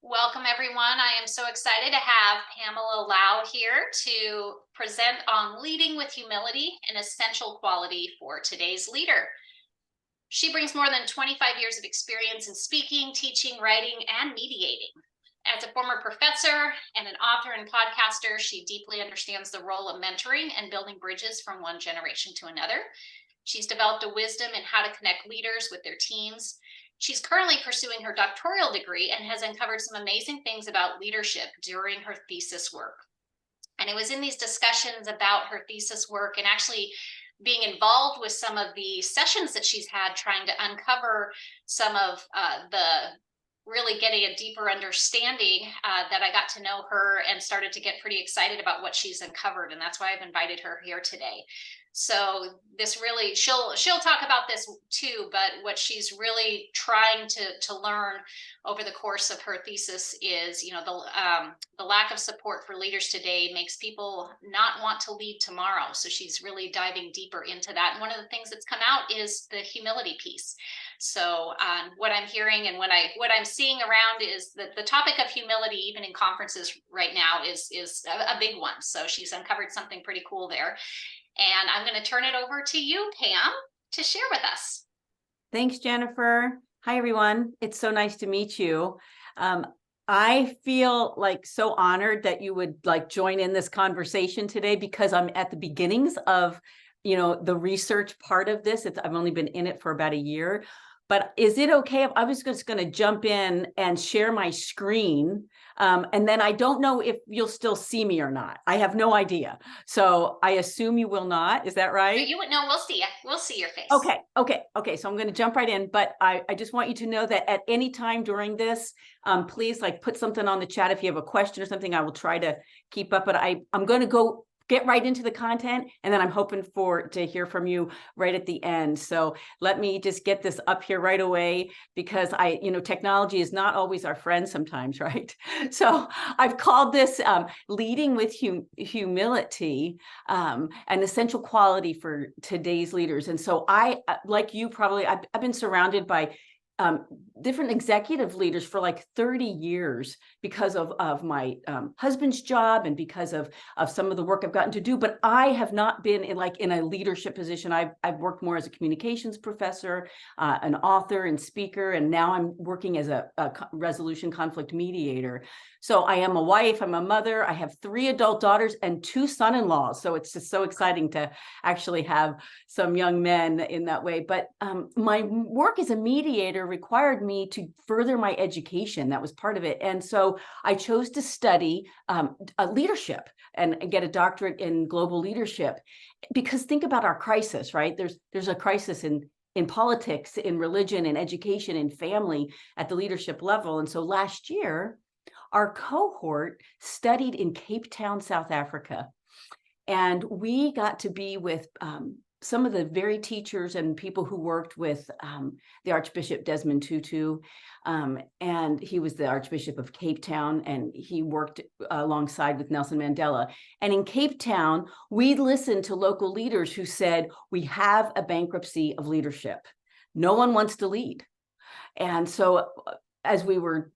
Welcome, everyone. I am so excited to have Pamela Lau here to present on leading with humility, an essential quality for today's leader. She brings more than 25 years of experience in speaking, teaching, writing, and mediating. As a former professor and an author and podcaster, she deeply understands the role of mentoring and building bridges from one generation to another. She's developed a wisdom in how to connect leaders with their teams. She's currently pursuing her doctoral degree and has uncovered some amazing things about leadership during her thesis work. And it was in these discussions about her thesis work and actually being involved with some of the sessions that she's had trying to uncover some of the really getting a deeper understanding that I got to know her and started to get pretty excited about what she's uncovered. And that's why I've invited her here today. So this really, she'll talk about this too, but what she's really trying to learn over the course of her thesis is, the lack of support for leaders today makes people not want to lead tomorrow. So she's really diving deeper into that. And one of the things that's come out is the humility piece. So what I'm hearing and what I'm seeing around is that the topic of humility, even in conferences right now, is a big one. So she's uncovered something pretty cool there. And I'm going to turn it over to you, Pam, to share with us. Thanks, Jennifer. Hi, everyone. It's so nice to meet you. I feel like so honored that you would join in this conversation today because I'm at the beginnings of, the research part of this. I've only been in it for about a year. But is it okay if I was just going to jump in and share my screen? And then I don't know if you'll still see me or not. I have no idea. So I assume you will not. Is that right? You would know. We'll see you. We'll see your face. Okay. So I'm going to jump right in. But I just want you to know that at any time during this, please put something on the chat. If you have a question or something, I will try to keep up. But I'm going to go get right into the content, and then I'm hoping to hear from you right at the end. So let me just get this up here right away because technology is not always our friend sometimes, right? So I've called this leading with humility, an essential quality for today's leaders. And so I, like you probably, I've been surrounded by different executive leaders for 30 years because of my husband's job and because of some of the work I've gotten to do. But I have not been in a leadership position. I've worked more as a communications professor, an author and speaker, and now I'm working as a resolution conflict mediator. So I am a wife, I'm a mother, I have 3 adult daughters and 2 son-in-laws. So it's just so exciting to actually have some young men in that way. But my work as a mediator required me to further my education. That was part of it. And so I chose to study leadership and get a doctorate in global leadership, because think about our crisis, right? There's a crisis in politics, in religion, in education, in family at the leadership level. And so last year, our cohort studied in Cape Town, South Africa. And we got to be with some of the very teachers and people who worked with the Archbishop Desmond Tutu. And he was the Archbishop of Cape Town, and he worked alongside with Nelson Mandela. And in Cape Town, we listened to local leaders who said, we have a bankruptcy of leadership. No one wants to lead. And so as we were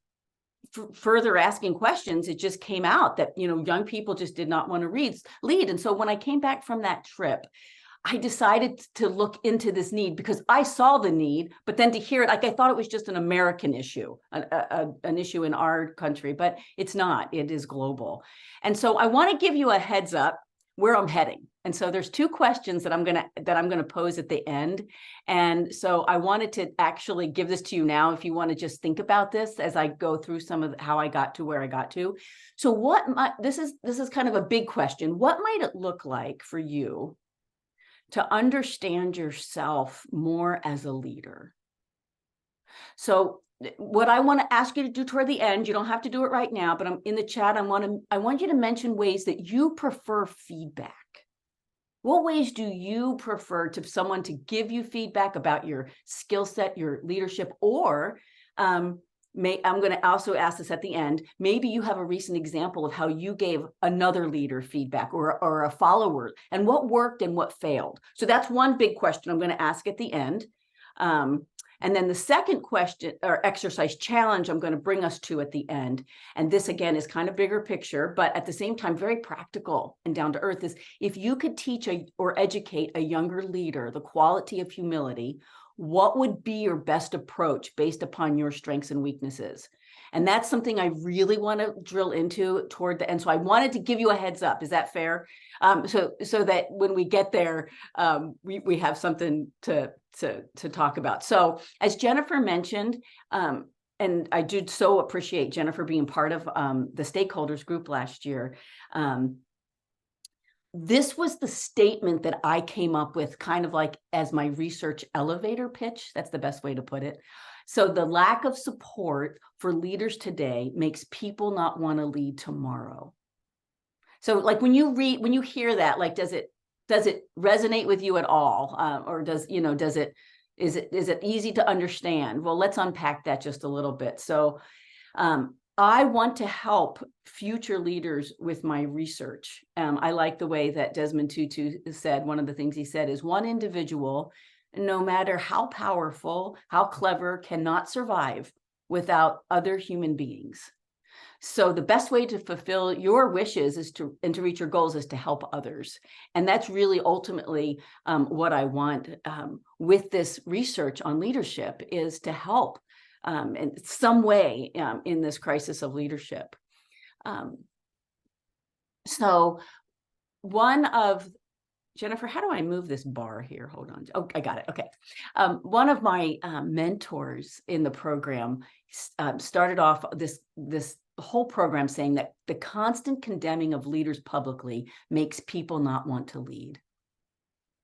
further asking questions, it just came out that, young people just did not want to lead. And so when I came back from that trip, I decided to look into this need because I saw the need, but then to hear it, I thought it was just an American issue, an issue in our country, but it's not. It is global. And so I want to give you a heads up where I'm heading. And so there's 2 questions that I'm gonna pose at the end. And so I wanted to actually give this to you now, if you want to just think about this as I go through some of how I got to where I got to. So this is kind of a big question. What might it look like for you to understand yourself more as a leader? So what I want to ask you to do toward the end, you don't have to do it right now, but I'm in the chat. I want you to mention ways that you prefer feedback. What ways do you prefer to someone to give you feedback about your skill set, your leadership, or I'm going to also ask this at the end. Maybe you have a recent example of how you gave another leader feedback or a follower, and what worked and what failed. So that's one big question I'm going to ask at the end. And then the second question or exercise challenge I'm going to bring us to at the end, and this again is kind of bigger picture, but at the same time, very practical and down to earth, is if you could teach or educate a younger leader the quality of humility, what would be your best approach based upon your strengths and weaknesses? And that's something I really want to drill into toward the end. So I wanted to give you a heads up. Is that fair? So that when we get there, we have something to talk about. So as Jennifer mentioned, and I do so appreciate Jennifer being part of the stakeholders group last year. This was the statement that I came up with kind of like as my research elevator pitch. That's the best way to put it. So the lack of support for leaders today makes people not want to lead tomorrow. So like when you hear that, like, does it resonate with you at all? Or is it easy to understand? Well, let's unpack that just a little bit. So I want to help future leaders with my research. I like the way that Desmond Tutu said, one of the things he said is, one individual, no matter how powerful, how clever, cannot survive without other human beings. So the best way to fulfill your wishes and to reach your goals is to help others. And that's really ultimately what I want with this research on leadership, is to help in some way in this crisis of leadership. So one of Jennifer, how do I move this bar here? Hold on. Oh, I got it. Okay. One of my mentors in the program started off this whole program saying that the constant condemning of leaders publicly makes people not want to lead.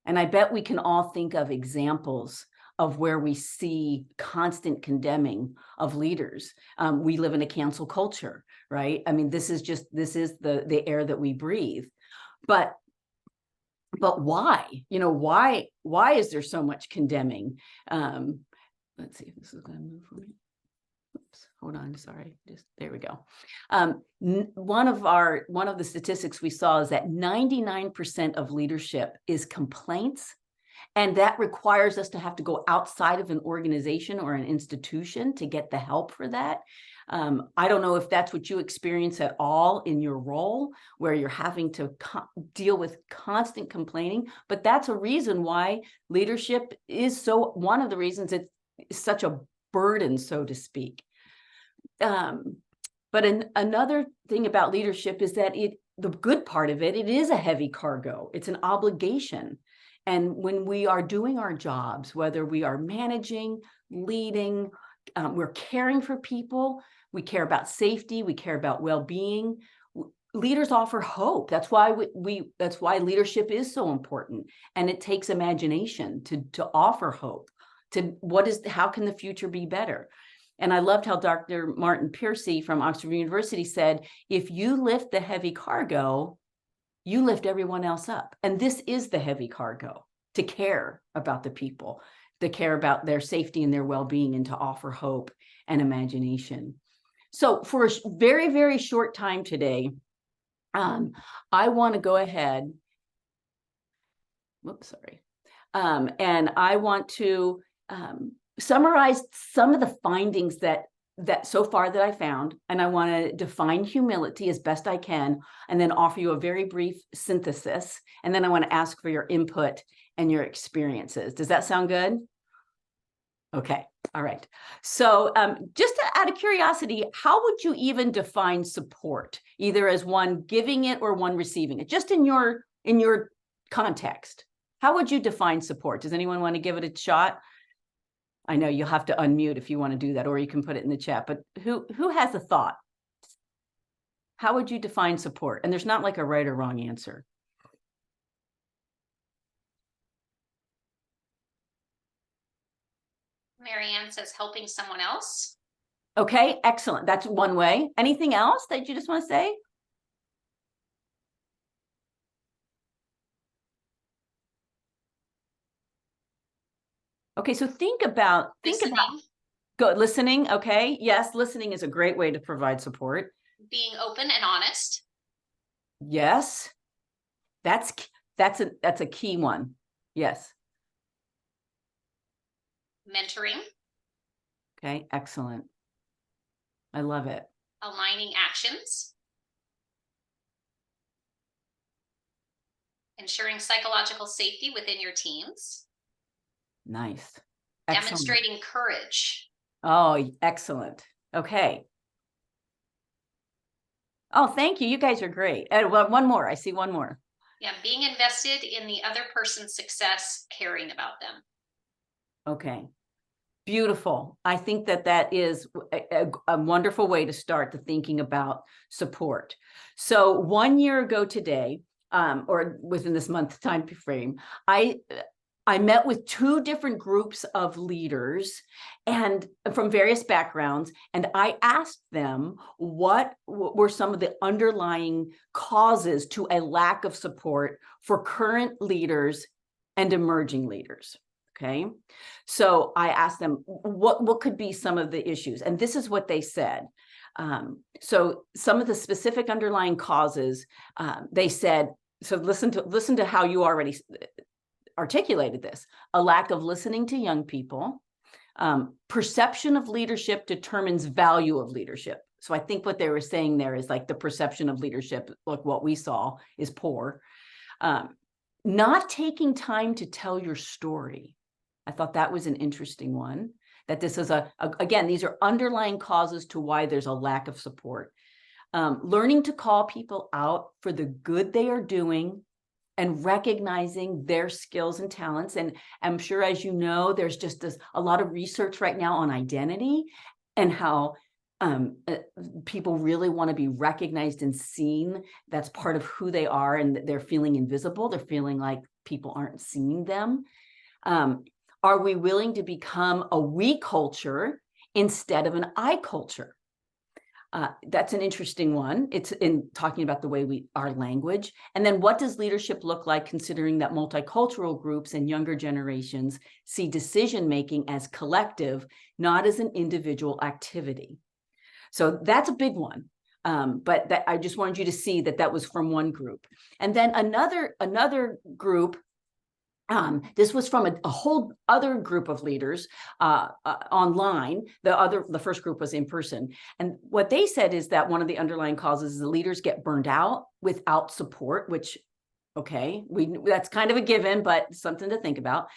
And I bet we can all think of examples of where we see constant condemning of leaders. We live in a cancel culture, right? I mean, this is the air that we breathe. But why? Why is there so much condemning? Let's see if this is going to move for me. Oops, hold on. Sorry. There we go. One of the statistics we saw is that 99% of leadership is complaints. And that requires us to have to go outside of an organization or an institution to get the help for that. I don't know if that's what you experience at all in your role, where you're having to deal with constant complaining, but that's a reason why leadership is one of the reasons it's such a burden, so to speak. But another thing about leadership is that the good part of it is a heavy cargo. It's an obligation. And when we are doing our jobs, whether we are managing, leading, we're caring for people, we care about safety, we care about well-being. Leaders offer hope. That's why that's why leadership is so important. And it takes imagination to offer hope. How can the future be better? And I loved how Dr. Martin Piercy from Oxford University said, if you lift the heavy cargo, you lift everyone else up. And this is the heavy cargo, to care about the people, to care about their safety and their well-being, and to offer hope and imagination. So for a very, very short time today, I want to go ahead. Whoops, sorry. And I want to summarize some of the findings that so far that I found, and I want to define humility as best I can, and then offer you a very brief synthesis. And then I want to ask for your input and your experiences. Does that sound good? Okay. All right. So just out of curiosity, how would you even define support, either as one giving it or one receiving it, just in your context? How would you define support? Does anyone want to give it a shot? I know you'll have to unmute if you want to do that, or you can put it in the chat, but who has a thought? How would you define support? And there's not like a right or wrong answer. Marianne says helping someone else. Okay, excellent. That's one way. Anything else that you just want to say? Okay, so think about good listening. Okay, yes, listening is a great way to provide support. Being open and honest. Yes, that's a key one. Yes. mentoring, Okay, excellent. I love it. aligning actions, ensuring psychological safety within your teams, Nice. Excellent. demonstrating courage. Oh, excellent. Okay. Oh, thank you. You guys are great. Well, one more. I see one more. Yeah, being invested in the other person's success, caring about them. Okay. Beautiful. I think that that is a wonderful way to start the thinking about support. So 1 year ago today, or within this month time frame, I met with 2 different groups of leaders and from various backgrounds, and I asked them what were some of the underlying causes to a lack of support for current leaders and emerging leaders. Okay, so I asked them what could be some of the issues, and this is what they said. So some of the specific underlying causes, they said. So listen to how you already articulated this: a lack of listening to young people, perception of leadership determines value of leadership. So I think what they were saying there is like the perception of leadership, like what we saw, is poor. Not taking time to tell your story. I thought that was an interesting one, that this is again, these are underlying causes to why there's a lack of support. Learning to call people out for the good they are doing and recognizing their skills and talents. And I'm sure, as you know, there's just a lot of research right now on identity and how people really want to be recognized and seen. That's part of who they are, and they're feeling invisible. They're feeling like people aren't seeing them. Are we willing to become a we culture instead of an I culture? That's an interesting one. It's in talking about the way our language. And then what does leadership look like, considering that multicultural groups and younger generations see decision-making as collective, not as an individual activity? So that's a big one. But I just wanted you to see that was from one group. And then another group, this was from a whole other group of leaders online. The first group was in person. And what they said is that one of the underlying causes is the leaders get burned out without support, which, okay, that's kind of a given, but something to think about.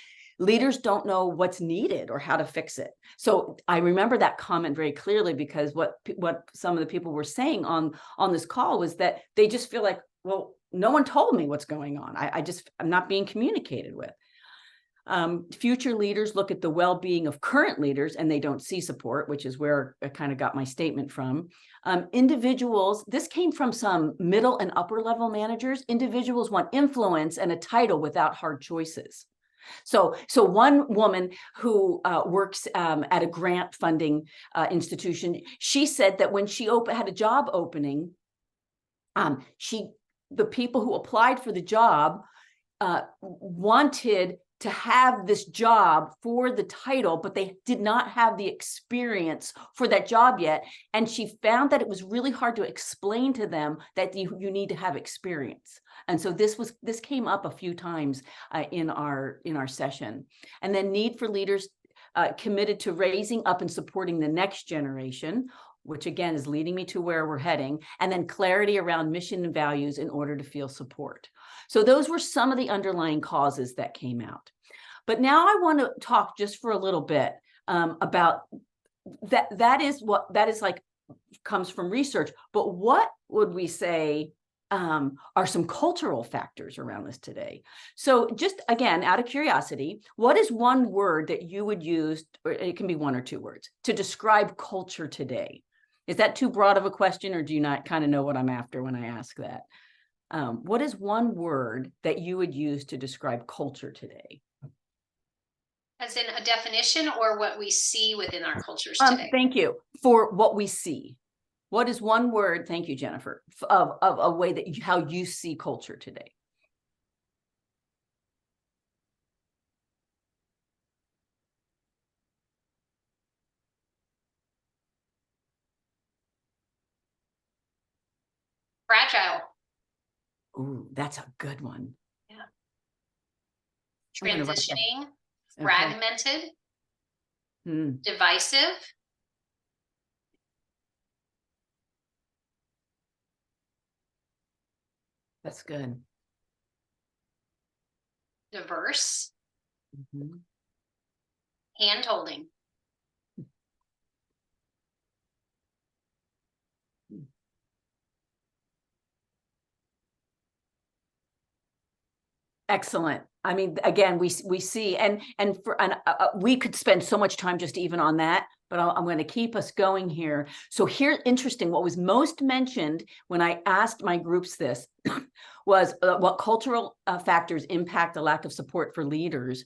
Leaders don't know what's needed or how to fix it. So I remember that comment very clearly, because what some of the people were saying on this call was that they just feel like, well, no one told me what's going on. I'm not being communicated with. Future leaders look at the well-being of current leaders and they don't see support, which is where I kind of got my statement from. Individuals, this came from some middle and upper level managers. Individuals want influence and a title without hard choices. So one woman who works at a grant funding institution, she said that when she had a job opening, the people who applied for the job wanted to have this job for the title, but they did not have the experience for that job yet. And she found that it was really hard to explain to them that you need to have experience. And so this came up a few times in our session. And then need for leaders committed to raising up and supporting the next generation, which again is leading me to where we're heading, and then clarity around mission and values in order to feel support. So those were some of the underlying causes that came out. But now I want to talk just for a little bit about that. That is like comes from research. But what would we say are some cultural factors around this today? So just again, out of curiosity, what is one word that you would use, or it can be 1 or 2 words, to describe culture today? Is that too broad of a question, or do you not kind of know what I'm after when I ask that? What is one word that you would use to describe culture today? As in a definition, or what we see within our cultures today? Thank you. For what we see. What is one word, thank you, Jennifer, of a way that how you see culture today? Fragile. Ooh, that's a good one. Yeah. Transitioning, fragmented. divisive, That's good. diverse, Mhm. hand-holding. Excellent. I mean, again, we see, and we could spend so much time just even on that, but I'm going to keep us going here. So here, interesting, what was most mentioned when I asked my groups this was what cultural factors impact the lack of support for leaders.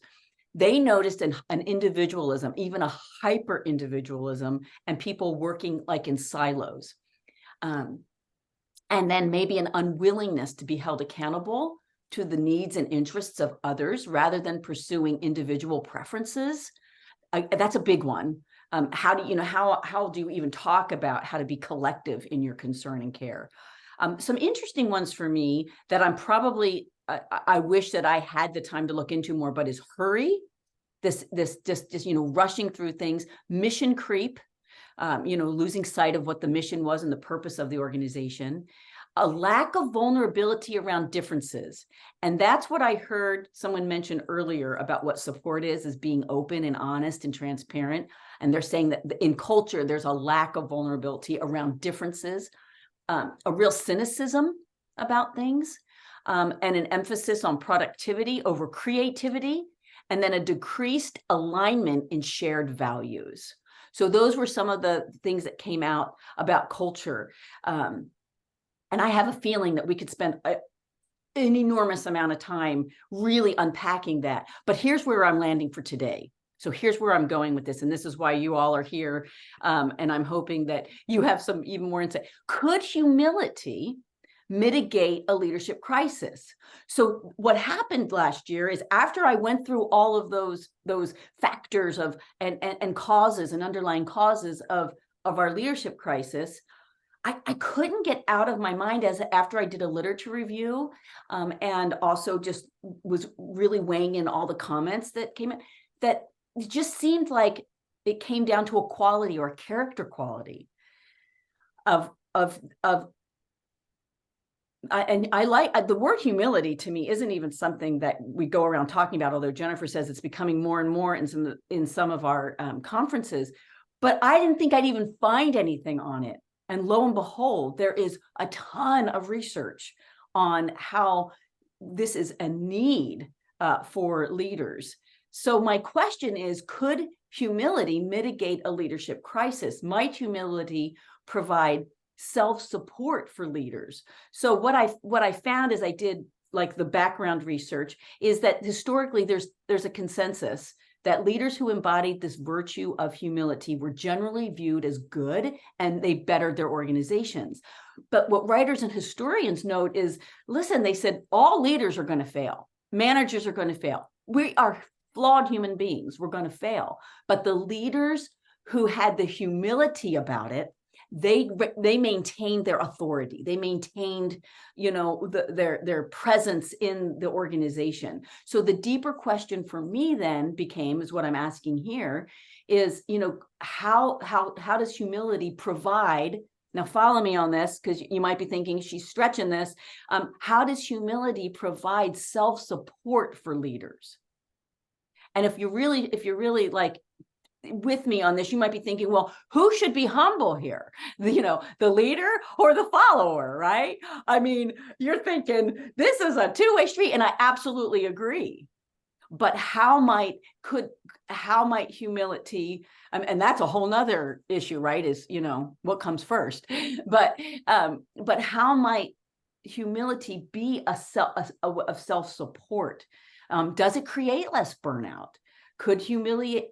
They noticed an individualism, even a hyper individualism, and people working like in silos. And then maybe an unwillingness to be held accountable to the needs and interests of others rather than pursuing individual preferences. That's a big one. How do you know how do you even talk about how to be collective in your concern and care? Some interesting ones for me that I'm probably I wish that I had the time to look into more, but is hurry, this just rushing through things, mission creep, losing sight of what the mission was and the purpose of the organization, a lack of vulnerability around differences. And that's what I heard someone mention earlier about what support is being open and honest and transparent. And they're saying that in culture, there's a lack of vulnerability around differences, a real cynicism about things, and an emphasis on productivity over creativity, and then a decreased alignment in shared values. So those were some of the things that came out about culture. And I have a feeling that we could spend an enormous amount of time really unpacking that. But here's where I'm landing for today. So here's where I'm going with this. And this is why you all are here. And I'm hoping that you have some even more insight. Could humility mitigate a leadership crisis? So what happened last year is after I went through all of those factors of and causes and underlying causes of our leadership crisis, I couldn't get out of my mind after I did a literature review, and also just was really weighing in all the comments that came in, that it just seemed like it came down to a quality or a character quality and I like the word humility. To me, isn't even something that we go around talking about, although Jennifer says it's becoming more and more in some of our conferences. But I didn't think I'd even find anything on it. And lo and behold, there is a ton of research on how this is a need for leaders. So my question is, could humility mitigate a leadership crisis? Might humility provide self-support for leaders? So what I found as I did like the background research is that historically there's a consensus that leaders who embodied this virtue of humility were generally viewed as good and they bettered their organizations. But what writers and historians note is, listen, they said all leaders are going to fail. Managers are going to fail. We are flawed human beings. We're going to fail. But the leaders who had the humility about it, they maintained their authority. They maintained, their presence in the organization. So the deeper question for me then is what I'm asking here is, how does humility provide? Now follow me on this, because you might be thinking she's stretching this. How does humility provide self-support for leaders? And if you're really like with me on this, you might be thinking, well, who should be humble here? The leader or the follower, right? I mean, you're thinking this is a two-way street, and I absolutely agree. But how might humility, and that's a whole nother issue, right? Is, what comes first? But how might humility be of self-support? Does it create less burnout? Could humility,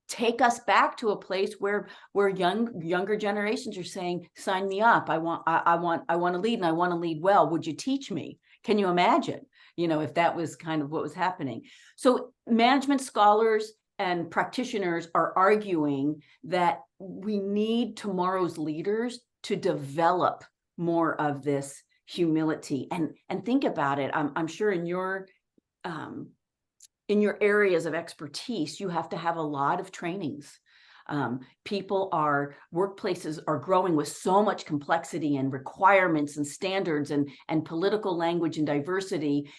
take us back to a place where younger generations are saying, "Sign me up. I want to lead, and I want to lead well. Would you teach me?" Can you imagine? If that was kind of what was happening. So management scholars and practitioners are arguing that we need tomorrow's leaders to develop more of this humility. And think about it. I'm sure in your in your areas of expertise, you have to have a lot of trainings. Workplaces are growing with so much complexity and requirements and standards and political language and diversity.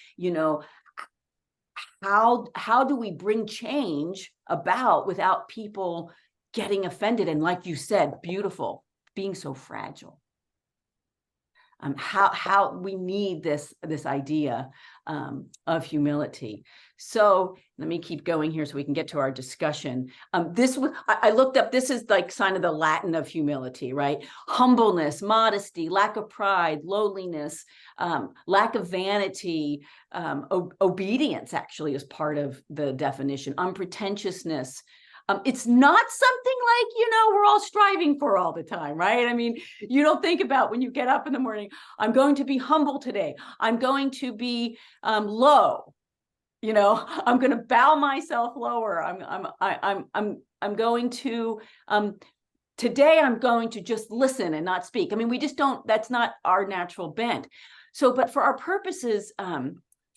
How do we bring change about without people getting offended? And like you said, beautiful, being so fragile. How we need this idea of humility. So let me keep going here so we can get to our discussion. I looked up, this is like sign of the Latin of humility, right? Humbleness, modesty, lack of pride, lowliness, lack of vanity, obedience actually is part of the definition, unpretentiousness. It's not something like, we're all striving for all the time, right? I mean, you don't think about when you get up in the morning, I'm going to be humble today. I'm going to be low. I'm going to bow myself lower. I'm going to, today I'm going to just listen and not speak. I mean, we just don't, that's not our natural bent. So, but for our purposes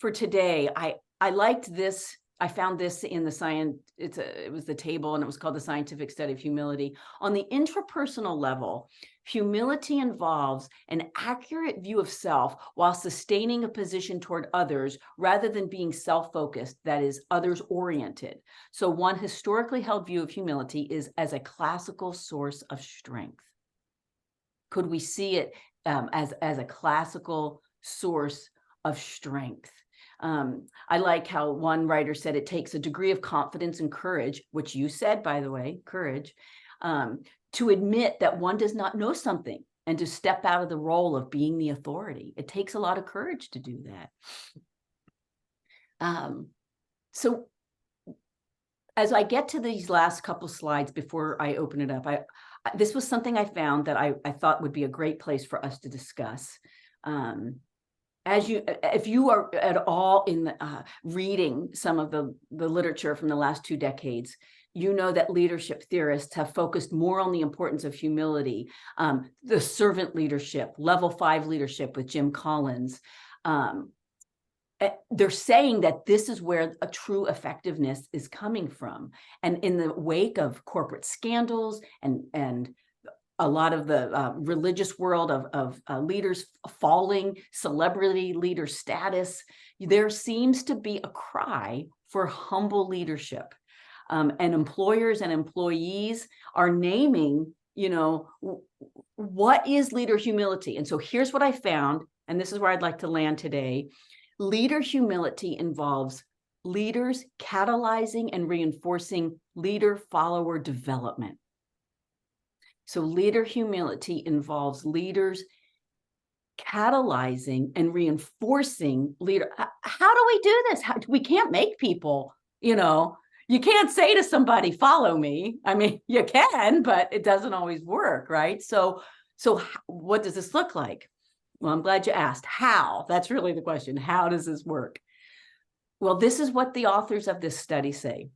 for today, I liked this. I found this in the science, it was the table, and it was called the Scientific Study of Humility. On the intrapersonal level, humility involves an accurate view of self while sustaining a position toward others rather than being self-focused, that is, others-oriented. So one historically held view of humility is as a classical source of strength. Could we see it as a classical source of strength? I like how one writer said it takes a degree of confidence and courage, which you said, by the way, courage, to admit that one does not know something and to step out of the role of being the authority. It takes a lot of courage to do that. So as I get to these last couple slides before I open it up, this was something I found that I thought would be a great place for us to discuss. If you are at all in reading some of the literature from the last 2 decades, you know that leadership theorists have focused more on the importance of humility, the servant leadership, level 5 leadership with Jim Collins. They're saying that this is where a true effectiveness is coming from. And in the wake of corporate scandals and a lot of the religious world of leaders falling, celebrity leader status, there seems to be a cry for humble leadership. And employers and employees are naming, what is leader humility? And so here's what I found, and this is where I'd like to land today. Leader humility involves leaders catalyzing and reinforcing leader-follower development. So leader humility involves leaders catalyzing and reinforcing leader. How do we do this? We can't make people, you can't say to somebody, follow me. I mean, you can, but it doesn't always work, right? So what does this look like? Well, I'm glad you asked. How? That's really the question. How does this work? Well, this is what the authors of this study say,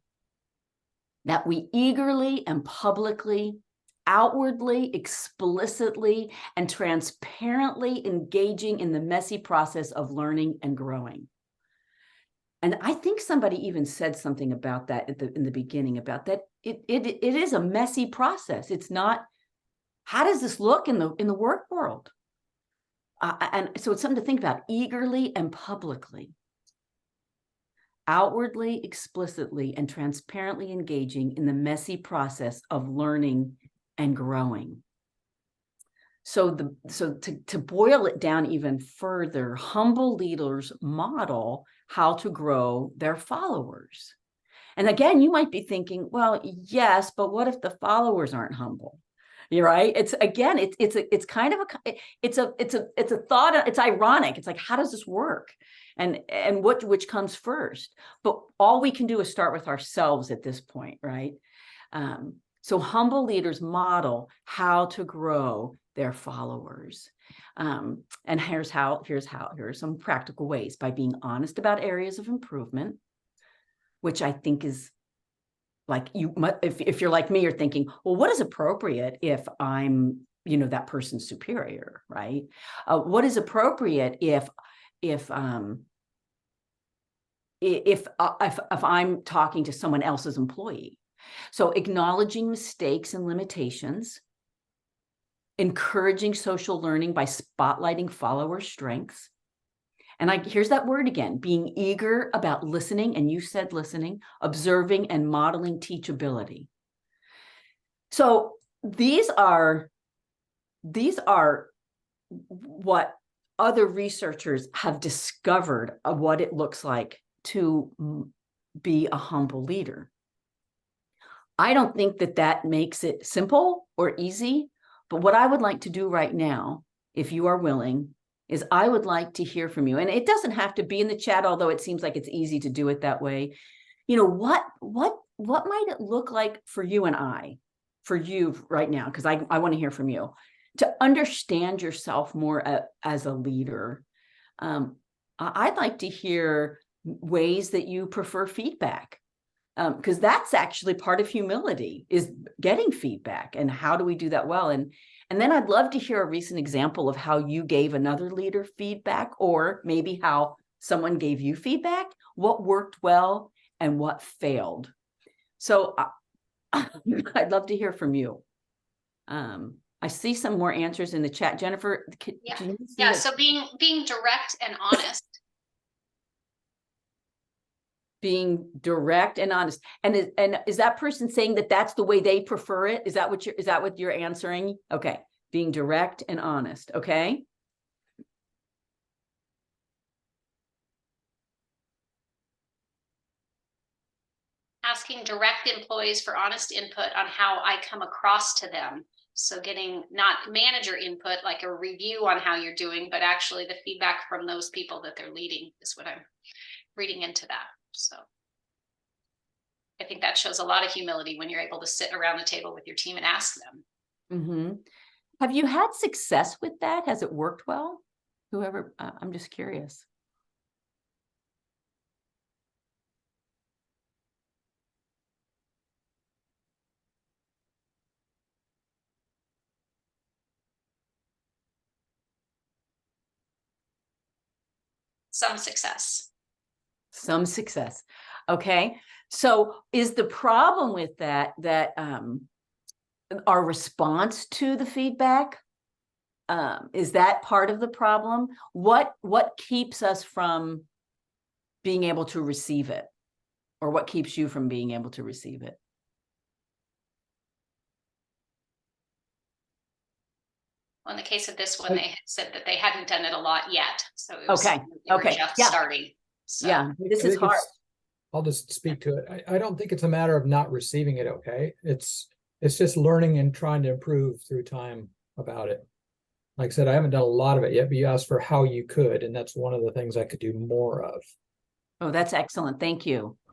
that we eagerly and publicly, outwardly, explicitly, and transparently engaging in the messy process of learning and growing. And I think somebody even said something about that in the beginning, about that it is a messy process. It's not, how does this look in the work world? And so it's something to think about, eagerly and publicly, outwardly, explicitly, and transparently engaging in the messy process of learning and growing. So to boil it down even further, humble leaders model how to grow their followers. And again, you might be thinking, well, yes, but what if the followers aren't humble? You're right. It's again, it's kind of it's a thought. It's ironic. It's like, how does this work? And which comes first? But all we can do is start with ourselves at this point, right? So humble leaders model how to grow their followers. And here are some practical ways: by being honest about areas of improvement, which I think is, like, if you're like me, you're thinking, well, what is appropriate if I'm, that person's superior, right? What is appropriate if if I'm talking to someone else's employee. So acknowledging mistakes and limitations, encouraging social learning by spotlighting follower strengths. And here's that word again, being eager about listening, and you said listening, observing and modeling teachability. So these are what other researchers have discovered of what it looks like to be a humble leader. I don't think that makes it simple or easy, but what I would like to do right now, if you are willing, is I would like to hear from you. And it doesn't have to be in the chat, although it seems like it's easy to do it that way. You know, what might it look like for you and for you right now? Because I want to hear from you to understand yourself more as a leader. I'd like to hear ways that you prefer feedback, because that's actually part of humility, is getting feedback. And how do we do that well? And then I'd love to hear a recent example of how you gave another leader feedback, or maybe how someone gave you feedback, what worked well and what failed. So I'd love to hear from you. I see some more answers in the chat. Jennifer, yeah. So being direct and honest. Being direct and honest. And is that person saying that that's the way they prefer it? Is that what you're answering? Okay. Being direct and honest. Okay. Asking direct employees for honest input on how I come across to them. So getting not manager input, like a review on how you're doing, but actually the feedback from those people that they're leading is what I'm reading into that. So I think that shows a lot of humility when you're able to sit around the table with your team and ask them. Mm-hmm. Have you had success with that? Has it worked well? Whoever, I'm just curious. Some success. Some success. Okay. So is the problem with that our response to the feedback, is that part of the problem? What keeps us from being able to receive it? Or what keeps you from being able to receive it? Well, in the case of this one, they said that they hadn't done it a lot yet. So it was, okay. they were just starting. So. Yeah, this is hard. I'll just speak to it. I don't think it's a matter of not receiving it. Okay. It's just learning and trying to improve through time about it. Like I said, I haven't done a lot of it yet, but you asked for how you could, and that's one of the things I could do more of. Oh, that's excellent. Thank you.